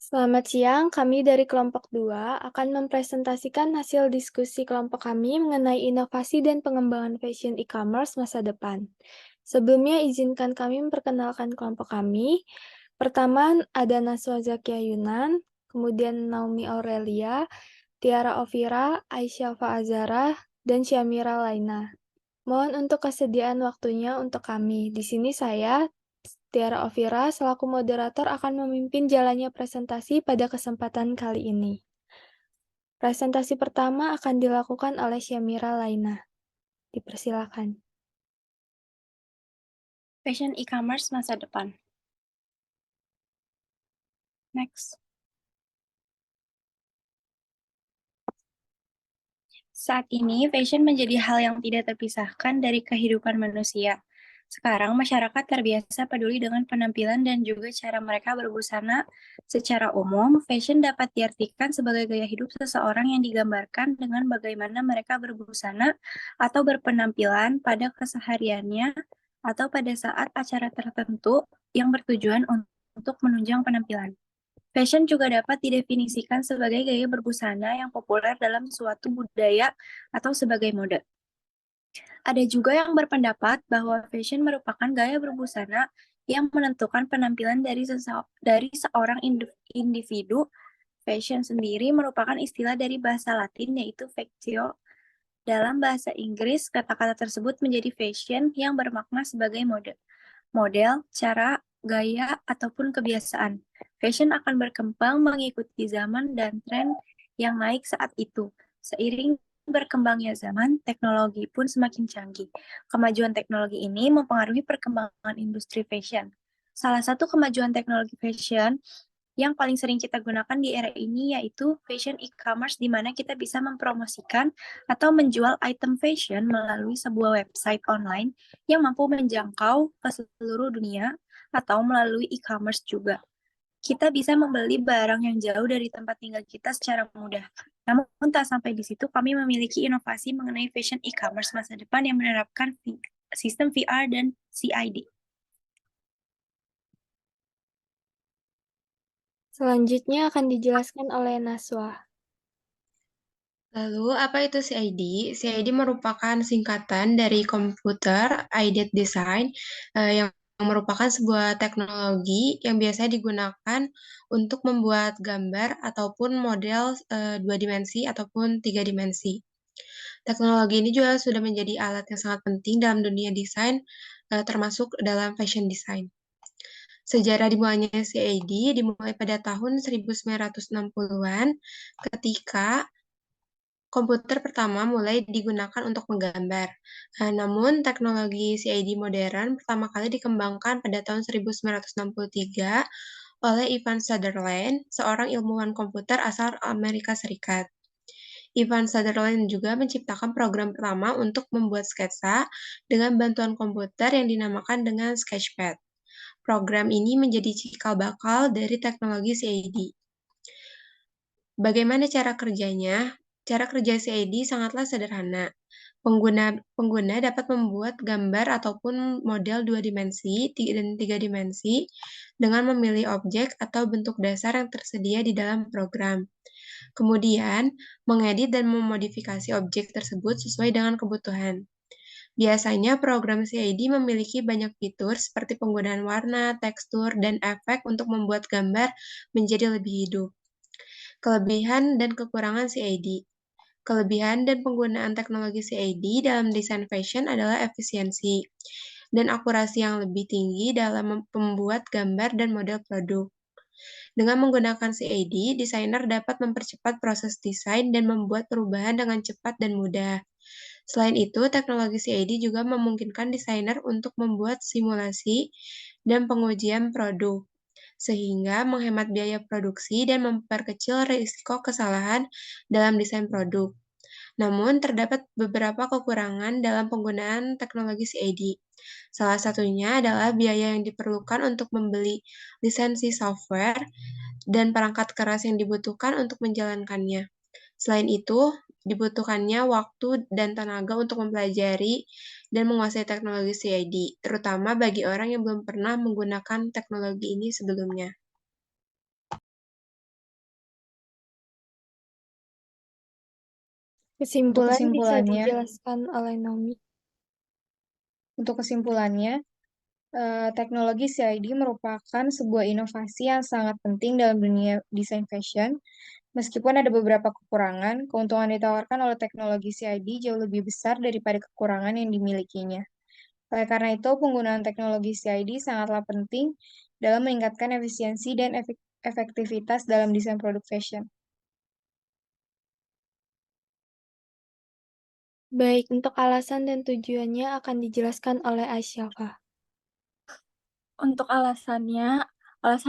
Selamat siang, kami dari kelompok 2 akan mempresentasikan hasil diskusi kelompok kami mengenai inovasi dan pengembangan fashion e-commerce masa depan. Sebelumnya, izinkan kami memperkenalkan kelompok kami. Pertama, ada Naswa Zakia Yunan, kemudian Naomi Aurelia, Tiara Ovira, Aisyah Faazara, dan Syamira Laina. Mohon untuk kesediaan waktunya untuk kami. Di sini saya, Tiara Ovira, selaku moderator akan memimpin jalannya presentasi pada kesempatan kali ini. Presentasi pertama akan dilakukan oleh Syamira Laina. Dipersilakan. Fashion e-commerce masa depan. Next. Saat ini, fashion menjadi hal yang tidak terpisahkan dari kehidupan manusia. Sekarang, masyarakat terbiasa peduli dengan penampilan dan juga cara mereka berbusana. Secara umum, fashion dapat diartikan sebagai gaya hidup seseorang yang digambarkan dengan bagaimana mereka berbusana atau berpenampilan pada kesehariannya atau pada saat acara tertentu yang bertujuan untuk menunjang penampilan. Fashion juga dapat didefinisikan sebagai gaya berbusana yang populer dalam suatu budaya atau sebagai mode. Ada juga yang berpendapat bahwa fashion merupakan gaya berbusana yang menentukan penampilan dari seorang individu. Fashion sendiri merupakan istilah dari bahasa Latin yaitu factio. Dalam bahasa Inggris, kata-kata tersebut menjadi fashion yang bermakna sebagai mode, model, cara, gaya, ataupun kebiasaan. Fashion akan berkembang mengikuti zaman dan tren yang naik saat itu. Seiring berkembangnya zaman, teknologi pun semakin canggih. Kemajuan teknologi ini mempengaruhi perkembangan industri fashion. Salah satu kemajuan teknologi fashion yang paling sering kita gunakan di era ini yaitu fashion e-commerce, di mana kita bisa mempromosikan atau menjual item fashion melalui sebuah website online yang mampu menjangkau ke seluruh dunia atau melalui e-commerce juga. Kita bisa membeli barang yang jauh dari tempat tinggal kita secara mudah. Namun tak sampai di situ, kami memiliki inovasi mengenai fashion e-commerce masa depan yang menerapkan sistem VR dan CID. Selanjutnya akan dijelaskan oleh Naswa. Lalu, apa itu CID? CID merupakan singkatan dari Computer Aided Design, yang merupakan sebuah teknologi yang biasanya digunakan untuk membuat gambar ataupun model 2 dimensi ataupun 3 dimensi. Teknologi ini juga sudah menjadi alat yang sangat penting dalam dunia desain, termasuk dalam fashion design. Sejarah dimulainya CID dimulai pada tahun 1960-an ketika komputer pertama mulai digunakan untuk menggambar. Namun, teknologi CID modern pertama kali dikembangkan pada tahun 1963 oleh Ivan Sutherland, seorang ilmuwan komputer asal Amerika Serikat. Ivan Sutherland juga menciptakan program pertama untuk membuat sketsa dengan bantuan komputer yang dinamakan dengan Sketchpad. Program ini menjadi cikal bakal dari teknologi CID. Bagaimana cara kerjanya? Cara kerja CID sangatlah sederhana. Pengguna dapat membuat gambar ataupun model 2 dimensi dan 3 dimensi dengan memilih objek atau bentuk dasar yang tersedia di dalam program. Kemudian, mengedit dan memodifikasi objek tersebut sesuai dengan kebutuhan. Biasanya program CID memiliki banyak fitur seperti penggunaan warna, tekstur, dan efek untuk membuat gambar menjadi lebih hidup. Kelebihan dan kekurangan CID. Kelebihan dan penggunaan teknologi CID dalam desain fashion adalah efisiensi dan akurasi yang lebih tinggi dalam membuat gambar dan model produk. Dengan menggunakan CID, desainer dapat mempercepat proses desain dan membuat perubahan dengan cepat dan mudah. Selain itu, teknologi CID juga memungkinkan desainer untuk membuat simulasi dan pengujian produk, sehingga menghemat biaya produksi dan memperkecil risiko kesalahan dalam desain produk. Namun, terdapat beberapa kekurangan dalam penggunaan teknologi CID. Salah satunya adalah biaya yang diperlukan untuk membeli lisensi software dan perangkat keras yang dibutuhkan untuk menjalankannya. Selain itu, dibutuhkannya waktu dan tenaga untuk mempelajari dan menguasai teknologi CID, terutama bagi orang yang belum pernah menggunakan teknologi ini sebelumnya. Kesimpulan bisa kesimpulannya, dijelaskan oleh Naomi. Untuk kesimpulannya, teknologi CID merupakan sebuah inovasi yang sangat penting dalam dunia desain fashion. Meskipun ada beberapa kekurangan, keuntungan ditawarkan oleh teknologi CID jauh lebih besar daripada kekurangan yang dimilikinya. Oleh karena itu, penggunaan teknologi CID sangatlah penting dalam meningkatkan efisiensi dan efektivitas dalam desain produk fashion. Baik, untuk alasan dan tujuannya akan dijelaskan oleh Aisyah. Untuk alasan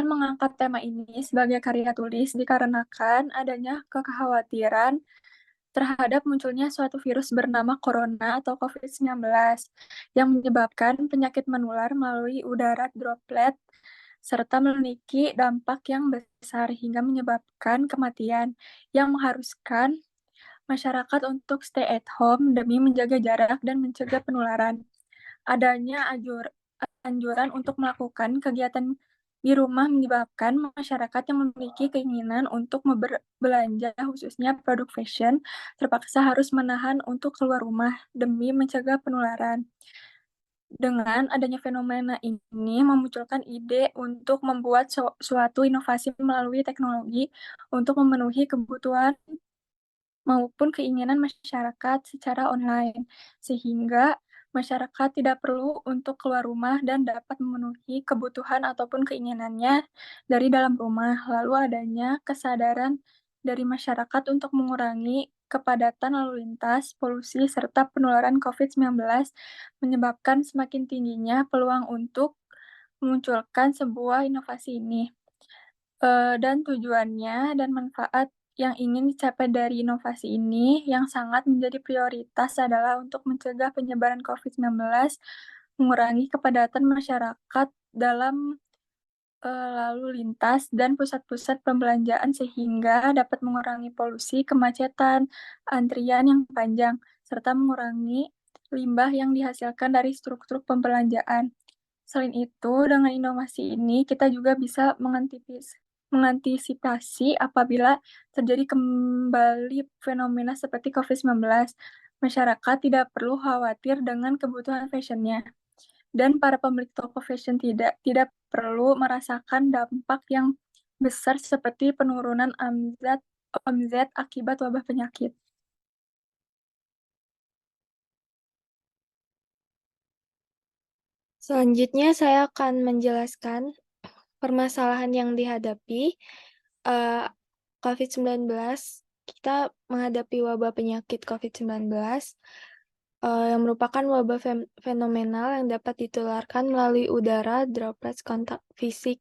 mengangkat tema ini sebagai karya tulis dikarenakan adanya kekhawatiran terhadap munculnya suatu virus bernama corona atau COVID-19 yang menyebabkan penyakit menular melalui udara droplet serta memiliki dampak yang besar hingga menyebabkan kematian yang mengharuskan masyarakat untuk stay at home demi menjaga jarak dan mencegah penularan. Adanya anjuran untuk melakukan kegiatan di rumah menyebabkan masyarakat yang memiliki keinginan untuk berbelanja khususnya produk fashion terpaksa harus menahan untuk keluar rumah demi mencegah penularan. Dengan adanya fenomena ini memunculkan ide untuk membuat suatu inovasi melalui teknologi untuk memenuhi kebutuhan maupun keinginan masyarakat secara online, sehingga masyarakat tidak perlu untuk keluar rumah dan dapat memenuhi kebutuhan ataupun keinginannya dari dalam rumah. Lalu adanya kesadaran dari masyarakat untuk mengurangi kepadatan lalu lintas, polusi, serta penularan COVID-19 menyebabkan semakin tingginya peluang untuk memunculkan sebuah inovasi ini. Dan tujuannya dan manfaat yang ingin dicapai dari inovasi ini yang sangat menjadi prioritas adalah untuk mencegah penyebaran COVID-19, mengurangi kepadatan masyarakat dalam lalu lintas dan pusat-pusat pembelanjaan sehingga dapat mengurangi polusi, kemacetan, antrian yang panjang, serta mengurangi limbah yang dihasilkan dari struktur pembelanjaan. Selain itu, dengan inovasi ini kita juga bisa mengantisipasi apabila terjadi kembali fenomena seperti COVID-19. Masyarakat tidak perlu khawatir dengan kebutuhan fashionnya. Dan para pemilik toko fashion tidak perlu merasakan dampak yang besar seperti penurunan omzet akibat wabah penyakit. Selanjutnya saya akan menjelaskan permasalahan yang dihadapi COVID-19. Kita menghadapi wabah penyakit COVID-19 yang merupakan wabah fenomenal yang dapat ditularkan melalui udara, droplets kontak fisik,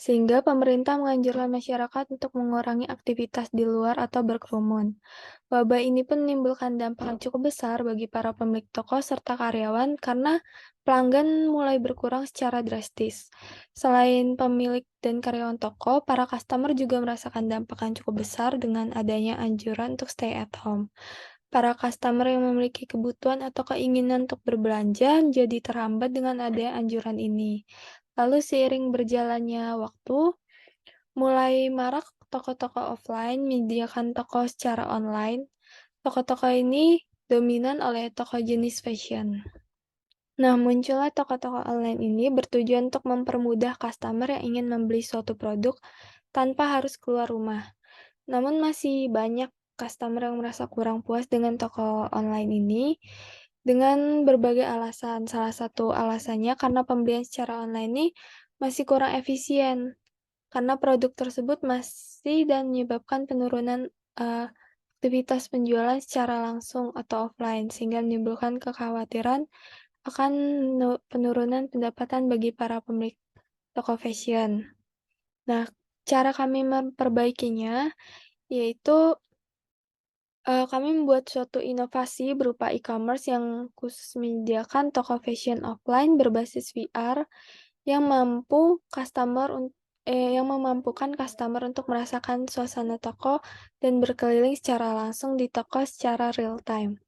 sehingga pemerintah menganjurkan masyarakat untuk mengurangi aktivitas di luar atau berkerumun. Wabah ini pun menimbulkan dampak yang cukup besar bagi para pemilik toko serta karyawan karena pelanggan mulai berkurang secara drastis. Selain pemilik dan karyawan toko, para customer juga merasakan dampak yang cukup besar dengan adanya anjuran untuk stay at home. Para customer yang memiliki kebutuhan atau keinginan untuk berbelanja menjadi terhambat dengan adanya anjuran ini. Lalu seiring berjalannya waktu, mulai marak toko-toko offline menyediakan toko secara online. Toko-toko ini dominan oleh toko jenis fashion. Nah, muncullah toko-toko online ini bertujuan untuk mempermudah customer yang ingin membeli suatu produk tanpa harus keluar rumah. Namun masih banyak customer yang merasa kurang puas dengan toko online ini dengan berbagai alasan. Salah satu alasannya karena pembelian secara online ini masih kurang efisien karena produk tersebut masih dan menyebabkan penurunan aktivitas penjualan secara langsung atau offline sehingga menimbulkan kekhawatiran akan penurunan pendapatan bagi para pemilik toko fashion. Nah, cara kami memperbaikinya yaitu kami membuat suatu inovasi berupa e-commerce yang khusus menyediakan toko fashion offline berbasis VR yang yang memampukan customer untuk merasakan suasana toko dan berkeliling secara langsung di toko secara real time.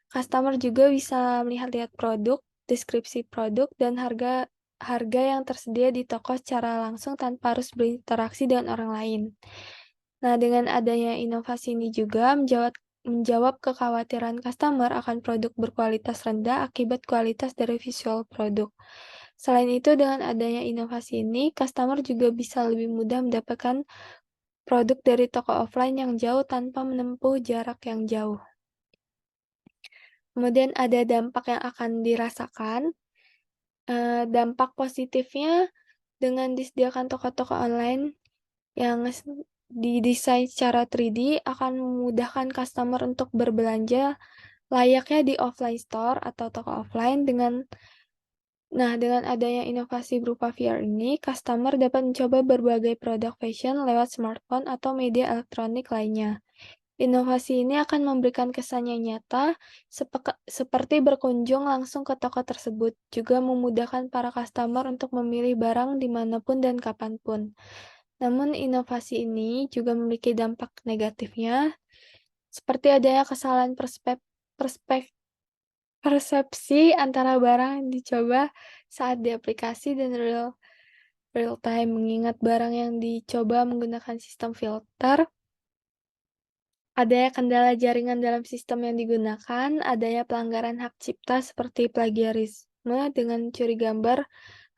Customer juga bisa melihat produk, deskripsi produk, dan harga yang tersedia di toko secara langsung tanpa harus berinteraksi dengan orang lain. Nah, dengan adanya inovasi ini juga menjawab kekhawatiran customer akan produk berkualitas rendah akibat kualitas dari visual produk. Selain itu, dengan adanya inovasi ini, customer juga bisa lebih mudah mendapatkan produk dari toko offline yang jauh tanpa menempuh jarak yang jauh. Kemudian ada dampak yang akan dirasakan. Dampak positifnya dengan disediakan toko-toko online yang didesain secara 3D akan memudahkan customer untuk berbelanja layaknya di offline store atau toko offline. Dengan adanya inovasi berupa VR ini, customer dapat mencoba berbagai produk fashion lewat smartphone atau media elektronik lainnya. Inovasi ini akan memberikan kesan yang nyata, seperti berkunjung langsung ke toko tersebut, juga memudahkan para customer untuk memilih barang dimanapun dan kapanpun. Namun, inovasi ini juga memiliki dampak negatifnya, seperti adanya kesalahan persepsi antara barang yang dicoba saat di aplikasi dan real time, mengingat barang yang dicoba menggunakan sistem filter. Adanya kendala jaringan dalam sistem yang digunakan, adanya pelanggaran hak cipta seperti plagiarisme dengan mencuri gambar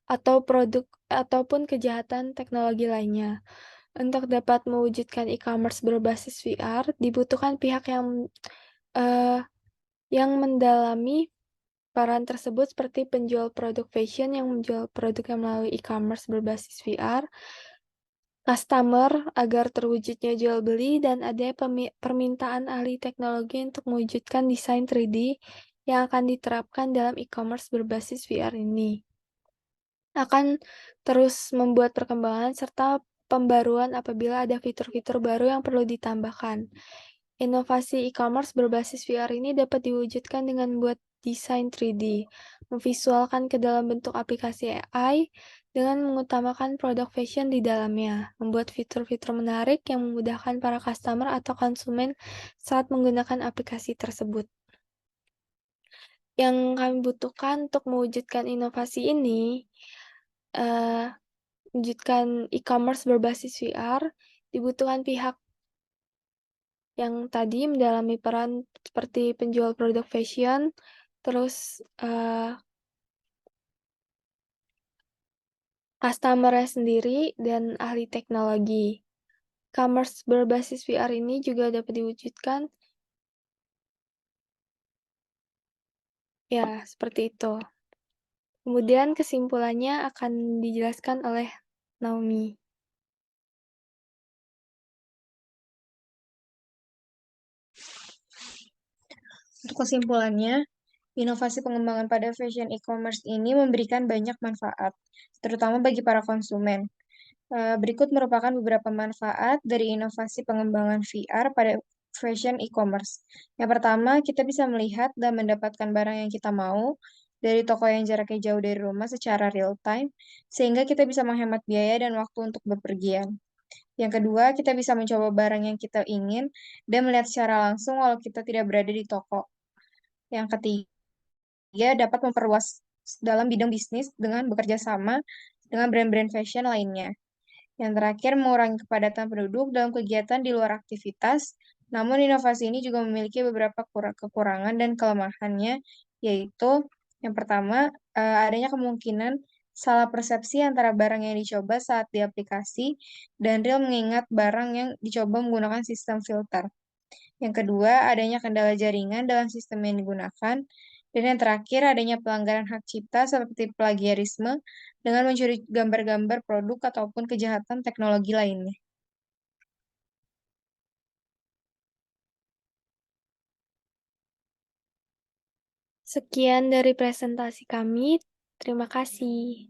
atau produk ataupun kejahatan teknologi lainnya. Untuk dapat mewujudkan e-commerce berbasis VR, dibutuhkan pihak yang mendalami peran tersebut, seperti penjual produk fashion yang menjual produknya melalui e-commerce berbasis VR, customer agar terwujudnya jual beli, dan adanya permintaan ahli teknologi untuk mewujudkan desain 3D yang akan diterapkan dalam e-commerce berbasis VR ini. Akan terus membuat perkembangan serta pembaruan apabila ada fitur-fitur baru yang perlu ditambahkan. Inovasi e-commerce berbasis VR ini dapat diwujudkan dengan membuat desain 3D, memvisualkan ke dalam bentuk aplikasi AI, dengan mengutamakan produk fashion di dalamnya, membuat fitur-fitur menarik yang memudahkan para customer atau konsumen saat menggunakan aplikasi tersebut. Yang kami butuhkan untuk mewujudkan inovasi ini, mewujudkan e-commerce berbasis VR, dibutuhkan pihak yang tadi mendalami peran seperti penjual produk fashion, terus customer-nya sendiri, dan ahli teknologi. E-commerce berbasis VR ini juga dapat diwujudkan. Ya, seperti itu. Kemudian kesimpulannya akan dijelaskan oleh Naomi. Untuk kesimpulannya, inovasi pengembangan pada fashion e-commerce ini memberikan banyak manfaat, terutama bagi para konsumen. Berikut merupakan beberapa manfaat dari inovasi pengembangan VR pada fashion e-commerce. Yang pertama, kita bisa melihat dan mendapatkan barang yang kita mau dari toko yang jaraknya jauh dari rumah secara real time, sehingga kita bisa menghemat biaya dan waktu untuk bepergian. Yang kedua, kita bisa mencoba barang yang kita ingin dan melihat secara langsung walau kita tidak berada di toko. Yang ketiga, dapat memperluas dalam bidang bisnis dengan bekerja sama dengan brand-brand fashion lainnya. Yang terakhir, mengurangi kepadatan penduduk dalam kegiatan di luar aktivitas. Namun, inovasi ini juga memiliki beberapa kekurangan dan kelemahannya, yaitu yang pertama, adanya kemungkinan salah persepsi antara barang yang dicoba saat di aplikasi dan real, mengingat barang yang dicoba menggunakan sistem filter. Yang kedua, adanya kendala jaringan dalam sistem yang digunakan. Dan yang terakhir, adanya pelanggaran hak cipta seperti plagiarisme dengan mencuri gambar-gambar produk ataupun kejahatan teknologi lainnya. Sekian dari presentasi kami. Terima kasih.